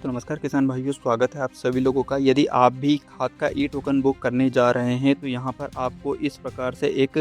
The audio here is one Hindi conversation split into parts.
तो नमस्कार किसान भाइयों, स्वागत है आप सभी लोगों का। यदि आप भी खाद का ई टोकन बुक करने जा रहे हैं तो यहाँ पर आपको इस प्रकार से एक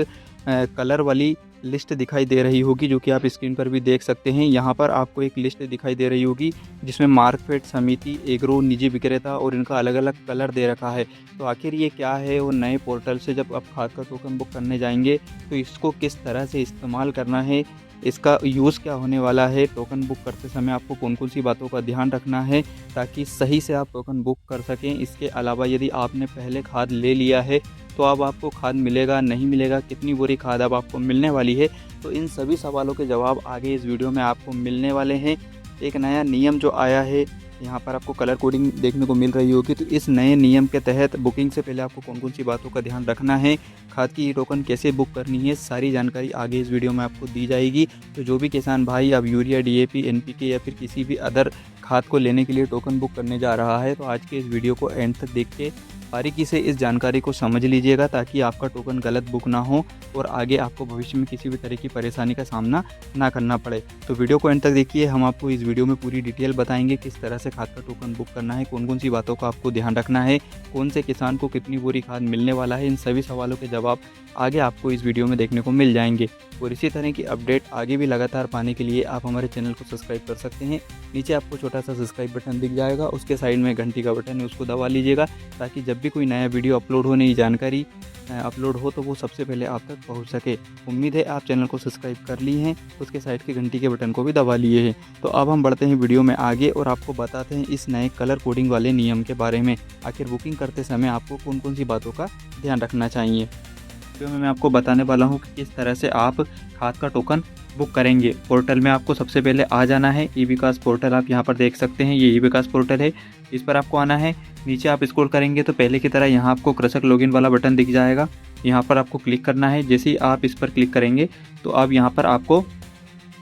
कलर वाली लिस्ट दिखाई दे रही होगी, जो कि आप स्क्रीन पर भी देख सकते हैं। यहाँ पर आपको एक लिस्ट दिखाई दे रही होगी जिसमें मार्कफेड, समिति, एग्रो, निजी विक्रेता और इनका अलग अलग कलर दे रखा है। तो आखिर ये क्या है और नए पोर्टल से जब आप खाद का टोकन बुक करने जाएंगे तो इसको किस तरह से इस्तेमाल करना है, इसका यूज़ क्या होने वाला है, टोकन बुक करते समय आपको कौन कौन सी बातों का ध्यान रखना है ताकि सही से आप टोकन बुक कर सकें। इसके अलावा यदि आपने पहले खाद ले लिया है तो अब आपको खाद मिलेगा नहीं मिलेगा, कितनी बोरी खाद अब आपको मिलने वाली है, तो इन सभी सवालों के जवाब आगे इस वीडियो में आपको मिलने वाले हैं। एक नया नियम जो आया है, यहाँ पर आपको कलर कोडिंग देखने को मिल रही होगी, तो इस नए नियम के तहत बुकिंग से पहले आपको कौन कौन सी बातों का ध्यान रखना है, खाद की ई टोकन कैसे बुक करनी है, सारी जानकारी आगे इस वीडियो में आपको दी जाएगी। तो जो भी किसान भाई अब यूरिया, डीएपी, एनपीके या फिर किसी भी अदर खाद को लेने के लिए टोकन बुक करने जा रहा है, तो आज के इस वीडियो को एंड तक देख के बारीकी से इस जानकारी को समझ लीजिएगा ताकि आपका टोकन गलत बुक ना हो और आगे आपको भविष्य में किसी भी तरह की परेशानी का सामना ना करना पड़े। तो वीडियो को एंड तक देखिए, हम आपको इस वीडियो में पूरी डिटेल बताएंगे किस तरह से खाद का टोकन बुक करना है, कौन कौन सी बातों का आपको ध्यान रखना है, कौन से किसान को कितनी बोरी खाद मिलने वाला है। इन सभी सवालों के जवाब आगे आपको इस वीडियो में देखने को मिल जाएंगे। और इसी तरह की अपडेट आगे भी लगातार पाने के लिए आप हमारे चैनल को सब्सक्राइब कर सकते हैं। नीचे आपको छोटा सा सब्सक्राइब बटन दिख जाएगा, उसके साइड में घंटी का बटन है, उसको दबा लीजिएगा ताकि जब भी कोई नया वीडियो अपलोड हो, नई जानकारी अपलोड हो तो वो सबसे पहले आप तक पहुंच सके। उम्मीद है आप चैनल को सब्सक्राइब कर लिए हैं, उसके साइड के घंटी के बटन को भी दबा लिए हैं। तो अब हम बढ़ते हैं वीडियो में आगे और आपको बताते हैं इस नए कलर कोडिंग वाले नियम के बारे में। आखिर बुकिंग करते समय आपको कौन कौन सी बातों का ध्यान रखना चाहिए, वीडियो में मैं आपको बताने वाला हूँ कि किस तरह से आप खाद का टोकन बुक करेंगे। पोर्टल में आपको सबसे पहले आ जाना है। ई विकास पोर्टल आप यहाँ पर देख सकते हैं, ये ई विकास पोर्टल है, इस पर आपको आना है। नीचे आप स्क्रॉल करेंगे तो पहले की तरह यहाँ आपको कृषक लॉगिन वाला बटन दिख जाएगा, यहाँ पर आपको क्लिक करना है। जैसे ही आप इस पर क्लिक करेंगे तो अब यहाँ पर आपको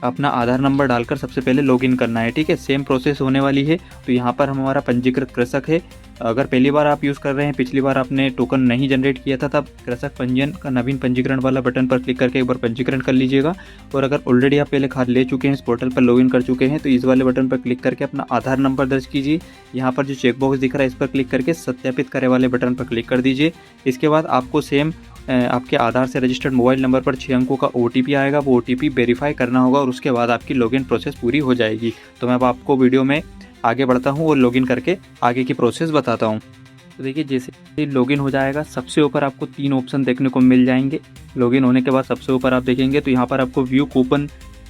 अपना आधार नंबर डालकर सबसे पहले लॉगिन करना है। ठीक है, सेम प्रोसेस होने वाली है। तो यहाँ पर हमारा पंजीकृत कृषक है। अगर पहली बार आप यूज़ कर रहे हैं, पिछली बार आपने टोकन नहीं जनरेट किया था, तब कृषक पंजीयन का नवीन पंजीकरण वाला बटन पर क्लिक करके एक बार पंजीकरण कर लीजिएगा। और अगर ऑलरेडी आप पहले खाद ले चुके हैं, इस पोर्टल पर लॉगिन कर चुके हैं, तो इस वाले बटन पर क्लिक करके अपना आधार नंबर दर्ज कीजिए। यहाँ पर जो चेकबॉक्स दिख रहा है इस पर क्लिक करके सत्यापित करे वाले बटन पर क्लिक कर दीजिए। इसके बाद आपको सेम आपके आधार से रजिस्टर्ड मोबाइल नंबर पर 6 अंकों का OTP आएगा, वो OTP वेरीफाई करना होगा और उसके बाद आपकी लॉगिन प्रोसेस पूरी हो जाएगी। तो मैं अब आपको वीडियो में आगे बढ़ता हूँ और लॉगिन करके आगे की प्रोसेस बताता हूँ। तो देखिए, जैसे ही लॉगिन हो जाएगा सबसे ऊपर आपको 3 ऑप्शन देखने को मिल जाएंगे। लॉगिन होने के बाद सबसे ऊपर आप देखेंगे तो यहाँ पर आपको व्यू कूपन,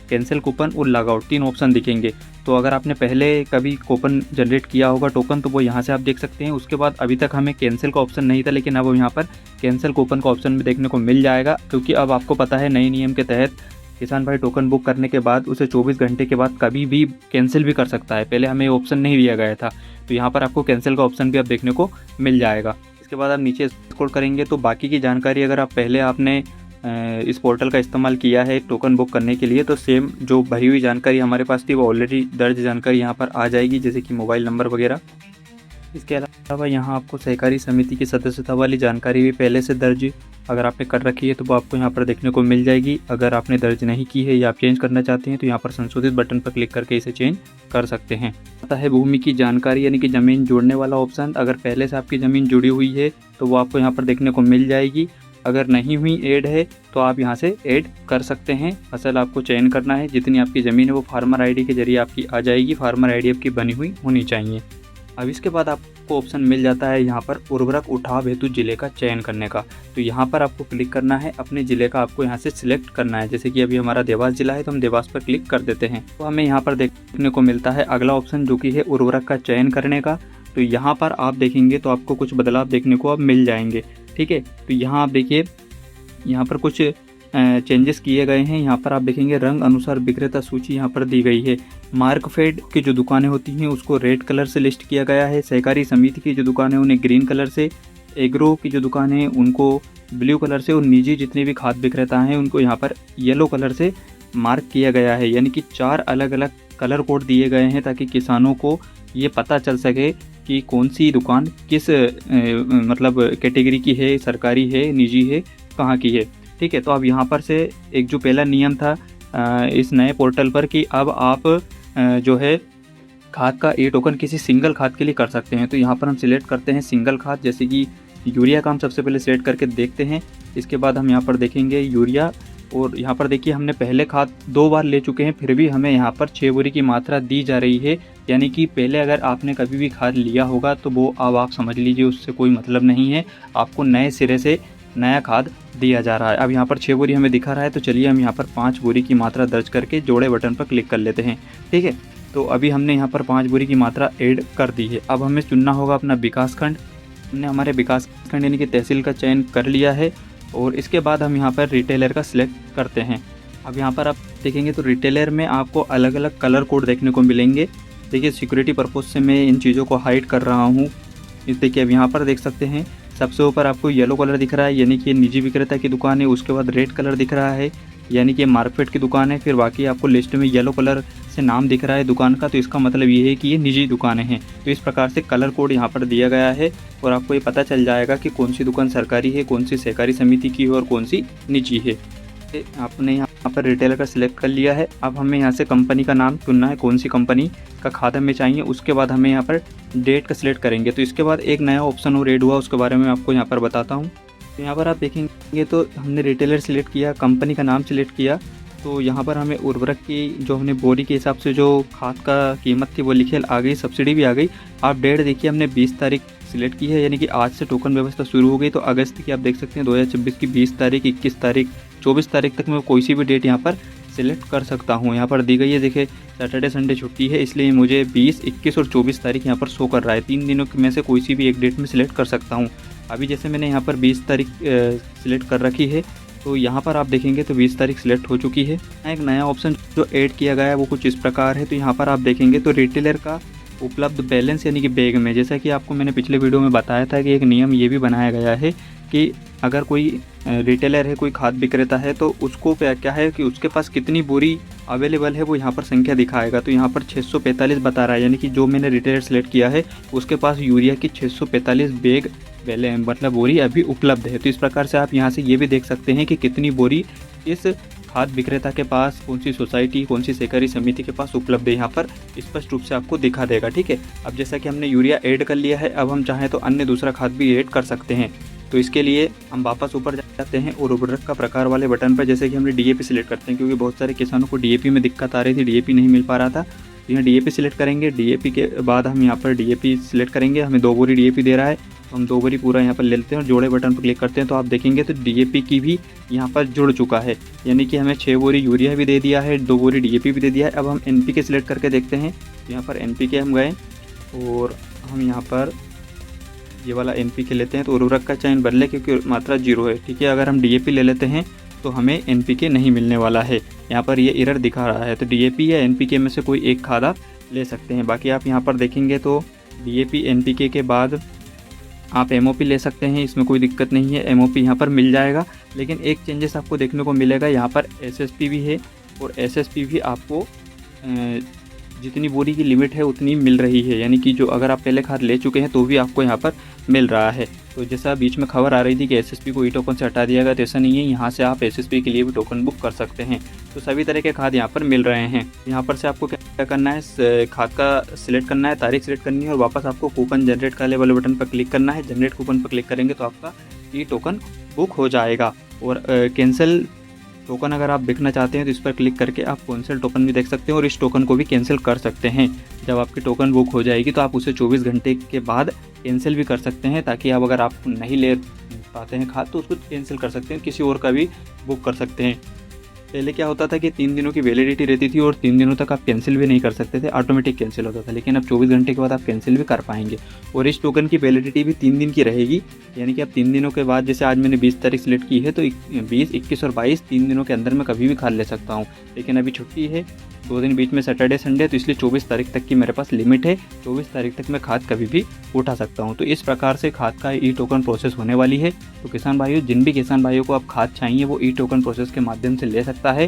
कैंसिल कूपन और लॉग आउट 3 ऑप्शन दिखेंगे। तो अगर आपने पहले कभी कूपन जनरेट किया होगा टोकन तो वो यहाँ से आप देख सकते हैं। उसके बाद अभी तक हमें कैंसिल का ऑप्शन नहीं था, लेकिन अब यहाँ पर कैंसिल कूपन का ऑप्शन भी देखने को मिल जाएगा, क्योंकि अब आपको पता है नए नियम के तहत किसान भाई टोकन बुक करने के बाद उसे 24 घंटे के बाद कभी भी कैंसिल भी कर सकता है। पहले हमें ऑप्शन नहीं दिया गया था, तो यहाँ पर आपको कैंसिल का ऑप्शन भी अब देखने को मिल जाएगा। इसके बाद आप नीचे स्क्रॉल करेंगे तो बाकी की जानकारी, अगर आप पहले आपने इस पोर्टल का इस्तेमाल किया है टोकन बुक करने के लिए, तो सेम जो भरी हुई जानकारी हमारे पास थी वो ऑलरेडी दर्ज जानकारी यहाँ पर आ जाएगी, जैसे कि मोबाइल नंबर वगैरह। इसके अलावा यहाँ आपको सहकारी समिति की सदस्यता वाली जानकारी भी पहले से दर्ज अगर आपने कर रखी है तो वो आपको यहाँ पर देखने को मिल जाएगी। अगर आपने दर्ज नहीं की है या आप चेंज करना चाहते हैं तो यहाँ पर संशोधित बटन पर क्लिक करके इसे चेंज कर सकते हैं। आता है भूमि की जानकारी यानी कि ज़मीन जोड़ने वाला ऑप्शन। अगर पहले से आपकी ज़मीन जुड़ी हुई है तो वो आपको यहाँ पर देखने को मिल जाएगी। अगर नहीं हुई ऐड है तो आप यहाँ से ऐड कर सकते हैं। फसल आपको चयन करना है, जितनी आपकी ज़मीन है वो फार्मर आईडी के जरिए आपकी आ जाएगी। फार्मर आईडी आपकी बनी हुई होनी चाहिए। अब इसके बाद आपको ऑप्शन मिल जाता है यहाँ पर उर्वरक उठाव हेतु जिले का चयन करने का। तो यहाँ पर आपको क्लिक करना है, अपने ज़िले का आपको यहाँ से सिलेक्ट करना है। जैसे कि अभी हमारा देवास जिला है तो हम देवास पर क्लिक कर देते हैं। तो हमें यहाँ पर देखने को मिलता है अगला ऑप्शन, जो कि है उर्वरक का चयन करने का। तो यहाँ पर आप देखेंगे तो आपको कुछ बदलाव देखने को अब मिल जाएंगे। ठीक है, तो यहाँ आप देखिए, यहाँ पर कुछ चेंजेस किए गए हैं। यहाँ पर आप देखेंगे रंग अनुसार विक्रेता सूची यहाँ पर दी गई है। मार्कफेड की जो दुकानें होती हैं उसको रेड कलर से लिस्ट किया गया है। सहकारी समिति की जो दुकानें उन्हें ग्रीन कलर से, एग्रो की जो दुकानें हैं उनको ब्लू कलर से, और निजी जितने भी खाद विक्रेता हैं उनको यहाँ पर येलो कलर से मार्क किया गया है। यानी कि 4 अलग अलग कलर कोड दिए गए हैं ताकि किसानों को ये पता चल सके कि कौन सी दुकान किस मतलब कैटेगरी की है, सरकारी है, निजी है, कहाँ की है। ठीक है, तो अब यहाँ पर से एक जो पहला नियम था इस नए पोर्टल पर कि अब आप जो है खाद का ई टोकन किसी सिंगल खाद के लिए कर सकते हैं। तो यहाँ पर हम सिलेक्ट करते हैं सिंगल खाद, जैसे कि यूरिया का हम सबसे पहले सिलेक्ट करके देखते हैं। इसके बाद हम यहाँ पर देखेंगे यूरिया, और यहाँ पर देखिए हमने पहले खाद 2 बार ले चुके हैं, फिर भी हमें यहाँ पर 6 बोरी की मात्रा दी जा रही है। यानी कि पहले अगर आपने कभी भी खाद लिया होगा तो वो अब आप समझ लीजिए उससे कोई मतलब नहीं है, आपको नए सिरे से नया खाद दिया जा रहा है। अब यहाँ पर 6 बोरी हमें दिखा रहा है, तो चलिए हम यहाँ पर 5 बोरी की मात्रा दर्ज करके जोड़े बटन पर क्लिक कर लेते हैं। ठीक है, तो अभी हमने यहाँ पर 5 बोरी की मात्रा ऐड कर दी है। अब हमें चुनना होगा अपना विकास खंड। हमने हमारे विकास खंड यानी कि तहसील का चयन कर लिया है, और इसके बाद हम यहाँ पर रिटेलर का सिलेक्ट करते हैं। अब यहाँ पर आप देखेंगे तो रिटेलर में आपको अलग अलग कलर कोड देखने को मिलेंगे। देखिए सिक्योरिटी पर्पज़ से मैं इन चीज़ों को हाइड कर रहा हूँ। इस देखिए अब यहाँ पर देख सकते हैं सबसे ऊपर आपको येलो कलर दिख रहा है, यानी कि निजी विक्रेता की दुकान है। उसके बाद रेड कलर दिख रहा है, यानी कि मार्केट की दुकान है। फिर बाकी आपको लिस्ट में येलो कलर से नाम दिख रहा है दुकान का, तो इसका मतलब ये है कि ये निजी दुकानें हैं। तो इस प्रकार से कलर कोड यहाँ पर दिया गया है, और आपको ये पता चल जाएगा कि कौन सी दुकान सरकारी है, कौन सी सहकारी समिति की है और कौन सी निजी है। आपने यहाँ पर रिटेलर का सिलेक्ट कर लिया है। अब हमें यहाँ से कंपनी का नाम चुनना है, कौन सी कंपनी का खाद हमें चाहिए। उसके बाद हमें यहाँ पर डेट का सिलेक्ट करेंगे। तो इसके बाद एक नया ऑप्शन और ऐड हुआ, उसके बारे में आपको यहाँ पर बताता हूँ। तो यहाँ पर आप देखेंगे तो हमने रिटेलर सिलेक्ट किया, कंपनी का नाम सिलेक्ट किया, तो यहाँ पर हमें उर्वरक की जो हमने बोरी के हिसाब से जो खाद का कीमत थी वो लिखे आ गई, सब्सिडी भी आ गई। आप डेट देखिए हमने 20 तारीख सिलेक्ट की है, यानी कि आज से टोकन व्यवस्था शुरू हो गई। तो अगस्त की आप देख सकते हैं 2026 की 20 तारीख, 21 तारीख, 24 तारीख तक मैं कोई सी भी डेट यहाँ पर सिलेक्ट कर सकता हूँ। यहाँ पर दी गई है, देखिए सैटरडे संडे छुट्टी है, इसलिए मुझे 20, 21 और 24 तारीख यहाँ पर शो कर रहा है। 3 दिनों में से कोई सी भी एक डेट में सिलेक्ट कर सकता हूँ। अभी जैसे मैंने यहाँ पर 20 तारीख सिलेक्ट कर रखी है, तो यहाँ पर आप देखेंगे तो 20 तारीख सिलेक्ट हो चुकी है। एक नया ऑप्शन जो ऐड किया गया है वो कुछ इस प्रकार है। तो यहाँ पर आप देखेंगे तो रिटेलर का उपलब्ध बैलेंस यानी कि बैग में, जैसा कि आपको मैंने पिछले वीडियो में बताया था कि एक नियम ये भी बनाया गया है कि अगर कोई रिटेलर है, कोई खाद विक्रेता है, तो उसको क्या है कि उसके पास कितनी बोरी अवेलेबल है वो यहाँ पर संख्या दिखाएगा। तो यहाँ पर 645 बता रहा है, यानी कि जो मैंने रिटेलर सेलेक्ट किया है उसके पास यूरिया की 645 बैग मतलब बोरी अभी उपलब्ध है। तो इस प्रकार से आप यहाँ से ये भी देख सकते हैं कि कितनी बोरी इस खाद विक्रेता के पास, कौन सी सोसाइटी, कौन सी सहकारी समिति के पास उपलब्ध है, यहाँ पर स्पष्ट रूप से आपको दिखा देगा। ठीक है, अब जैसा कि हमने यूरिया ऐड कर लिया है, अब हम चाहें तो अन्य दूसरा खाद भी ऐड कर सकते हैं। तो इसके लिए हम वापस ऊपर जाते हैं और उर्वरक का प्रकार वाले बटन पर, जैसे कि हमने डीएपी सिलेक्ट करते हैं, क्योंकि बहुत सारे किसानों को डीएपी में दिक्कत आ रही थी, डीएपी नहीं मिल पा रहा था। तो यहाँ डीएपी सिलेक्ट करेंगे। डीएपी के बाद हम यहाँ पर डीएपी सिलेक्ट करेंगे, हमें 2 बोरी डीएपी दे रहा है, तो हम 2 बोरी पूरा यहाँ पर ले लेते हैं और जोड़े बटन पर क्लिक करते हैं। तो आप देखेंगे तो डीएपी की भी यहाँ पर जुड़ चुका है, यानी कि हमें 6 बोरी यूरिया भी दे दिया है, 2 बोरी डीएपी भी दे दिया है। अब हम एनपीके सिलेक्ट करके देखते हैं। यहाँ पर एनपीके हम गए और हम यहाँ पर ये वाला एनपीके लेते हैं, तो उर्वरक का चयन बदले क्योंकि मात्रा 0 है। ठीक है, अगर हम डीएपी ले लेते हैं तो हमें एनपीके नहीं मिलने वाला है, यहाँ पर ये एरर दिखा रहा है। तो डीएपी या एनपीके में से कोई एक खाद आप ले सकते हैं। बाकी आप यहाँ पर देखेंगे तो डीएपी एनपीके के बाद आप एमओपी ले सकते हैं, इसमें कोई दिक्कत नहीं है, एमओपी यहाँ पर मिल जाएगा। लेकिन एक चेंजेस आपको देखने को मिलेगा, यहाँ पर एसएसपी भी है, और एसएसपी भी आपको जितनी बोरी की लिमिट है उतनी मिल रही है, यानी कि जो अगर आप पहले खाद ले चुके हैं तो भी आपको यहाँ पर मिल रहा है। तो जैसा बीच में खबर आ रही थी कि एसएसपी को ई टोकन से हटा दिया गया, तो ऐसा नहीं है, यहाँ से आप एसएसपी के लिए भी टोकन बुक कर सकते हैं। तो सभी तरह के खाद यहाँ पर मिल रहे हैं। यहाँ पर से आपको क्या करना है, खाद का सिलेक्ट करना है, तारीख सिलेक्ट करनी है, और वापस आपको कूपन जनरेट काले वाले बटन पर क्लिक करना है। जनरेट कूपन पर क्लिक करेंगे तो आपका ई टोकन बुक हो जाएगा। और कैंसिल टोकन अगर आप देखना चाहते हैं तो इस पर क्लिक करके आप कैंसिल टोकन भी देख सकते हैं, और इस टोकन को भी कैंसिल कर सकते हैं। जब आपकी टोकन बुक हो जाएगी तो आप उसे 24 घंटे के बाद कैंसिल भी कर सकते हैं, ताकि अब अगर आप नहीं ले पाते हैं खाद तो उसको कैंसिल कर सकते हैं, किसी और का भी बुक कर सकते हैं। पहले क्या होता था कि 3 दिनों की वैलिडिटी रहती थी और 3 दिनों तक आप कैंसिल भी नहीं कर सकते थे, ऑटोमेटिक कैंसिल होता था। लेकिन अब 24 घंटे के बाद आप कैंसिल भी कर पाएंगे, और इस टोकन की वैलिडिटी भी 3 दिन की रहेगी, यानी कि आप 3 दिनों के बाद, जैसे आज मैंने 20 तारीख सिलेक्ट की है तो 20, 21 और 22 3 दिनों के अंदर मैं कभी भी खाद ले सकता हूँ। लेकिन अभी छुट्टी है, 2 दिन बीच में सैटरडे संडे, तो इसलिए 24 तारीख तक की मेरे पास लिमिट है। 24 तारीख तक मैं खाद कभी भी उठा सकता हूँ। तो इस प्रकार से खाद का ई टोकन प्रोसेस होने वाली है। तो किसान भाइयों, जिन भी किसान भाइयों को आप खाद चाहिए वो ई टोकन प्रोसेस के माध्यम से ले सकता है।